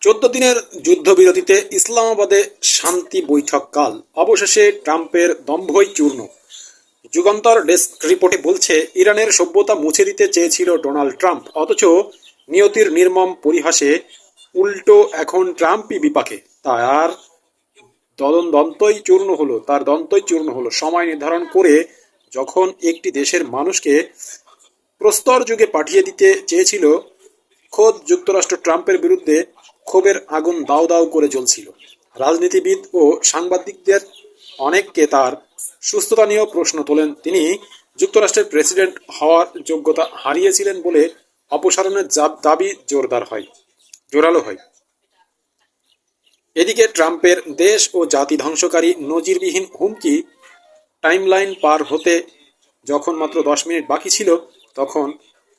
14 দিনের যুদ্ধবিরতিতে ইসলামাবাদে শান্তি বৈঠককাল, অবশেষে ট্রাম্পের দম্ভই চূর্ণ। যুগান্তর ডেস্ক রিপোর্টে বলছে, ইরানের সভ্যতা মুছে দিতে চেয়েছিল ডোনাল্ড ট্রাম্প, অথচ নিয়তির নির্মম পরিহাসে উল্টো এখন ট্রাম্পই বিপাকে। তার দন্তই চূর্ণ হলো। সময় নির্ধারণ করে যখন একটি দেশের মানুষকে প্রস্তর যুগে পাঠিয়ে দিতে চেয়েছিল, খোদ যুক্তরাষ্ট্র ট্রাম্পের বিরুদ্ধে ক্ষোভের আগুন দাউ দাউ করে জ্বলছিল। রাজনীতিবিদ ও সাংবাদিকদের অনেককে তার সুস্থতা নিয়েও প্রশ্ন তোলেন। তিনি যুক্তরাষ্ট্রের প্রেসিডেন্ট হওয়ার যোগ্যতা হারিয়েছিলেন বলে অপসারণের দাবি জোরালো হয়। এদিকে ট্রাম্পের দেশ ও জাতি ধ্বংসকারী নজিরবিহীন হুমকি টাইমলাইন পার হতে যখন মাত্র 10 মিনিট বাকি ছিল, তখন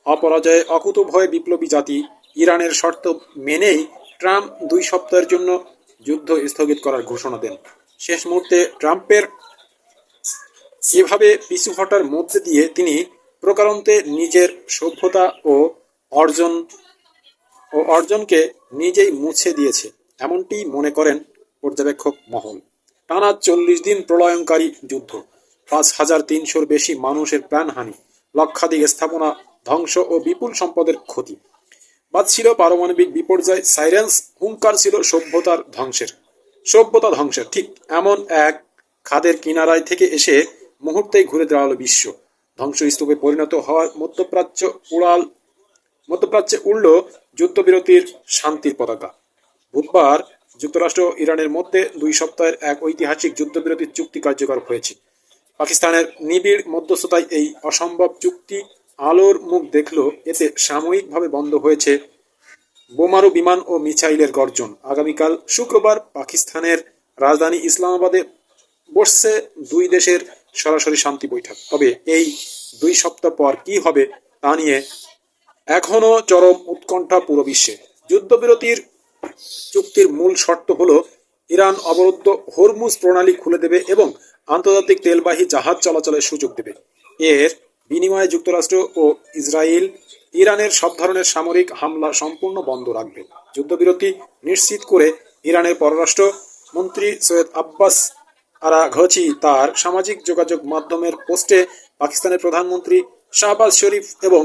অপরাজয়ে অকুতোভয় বিপ্লবী জাতি ইরানের শর্ত মেনেই ট্রাম্প 2 সপ্তাহের জন্য যুদ্ধ স্থগিত করার ঘোষণা দেন। শেষ মুহূর্তে ট্রাম্পের এভাবে পিছু হটার মধ্যে দিয়ে তিনি প্রকারান্তে নিজের সভ্যতা ও অর্জনকে নিজেই মুছে দিয়েছে, এমনটি মনে করেন পর্যবেক্ষক মহল। টানা 40 দিন প্রলয়ঙ্কারী যুদ্ধ, 5,300-র বেশি মানুষের প্রাণহানি, লক্ষাধিক স্থাপনা ধ্বংস ও বিপুল সম্পদের ক্ষতি। বাজছিল পারমাণবিক বিপর্যয় সাইরেন্স, হুঙ্কার ছিল সভ্যতা ধ্বংসের। ঠিক এমন এক খাদের কিনারায় থেকে এসে মুহূর্তেই ঘুরে দাঁড়ালো বিশ্ব। ধ্বংসস্তূপে পরিণত হওয়ার মধ্যপ্রাচ্যে উড়ল যুদ্ধবিরতির শান্তির পতাকা। বুধবার যুক্তরাষ্ট্র ইরানের মধ্যে 2 সপ্তাহের এক ঐতিহাসিক যুদ্ধবিরতির চুক্তি কার্যকর হয়েছে। পাকিস্তানের নিবিড় মধ্যস্থতায় এই অসম্ভব চুক্তি আলোর মুখ দেখল। এতে সাময়িকভাবে বন্ধ হয়েছে বোমারু বিমান ও মিসাইলের গর্জন। আগামীকাল শুক্রবার পাকিস্তানের রাজধানী ইসলামাবাদে বসছে 2 দেশের সরাসরি শান্তি বৈঠক। তবে এই 2 সপ্তাহ পর কি হবে তা নিয়ে এখনো চরম উৎকণ্ঠা পুরো বিশ্বে। যুদ্ধবিরতির চুক্তির মূল শর্ত হলো, ইরান অবরুদ্ধ হরমুজ প্রণালী খুলে দেবে এবং আন্তর্জাতিক তেলবাহী জাহাজ চলাচলের সুযোগ দেবে। এর বিনিময়ে যুক্তরাষ্ট্র ও ইসরায়েল ইরানের সব ধরনের সামরিক হামলা সম্পূর্ণ বন্ধ রাখবে। যুদ্ধবিরতি নিশ্চিত করে ইরানের পররাষ্ট্র মন্ত্রী সৈয়দ আব্বাস আরাঘচি তার সামাজিক যোগাযোগ মাধ্যমের পোস্টে পাকিস্তানের প্রধানমন্ত্রী শাহবাজ শরীফ এবং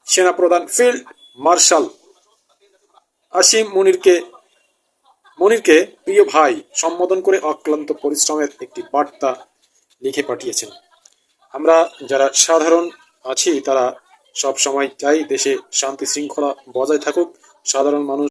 সেনাপ্রধান ফিল্ড মার্শাল আসিম মনিরকে প্রিয় ভাই সম্বোধন করে অক্লান্ত পরিশ্রমের একটি বার্তা লিখে পাঠিয়েছেন। আমরা যারা সাধারণ আছি তারা সব সময় চাই দেশে শান্তি শৃঙ্খলা বজায় থাকুক। সাধারণ মানুষ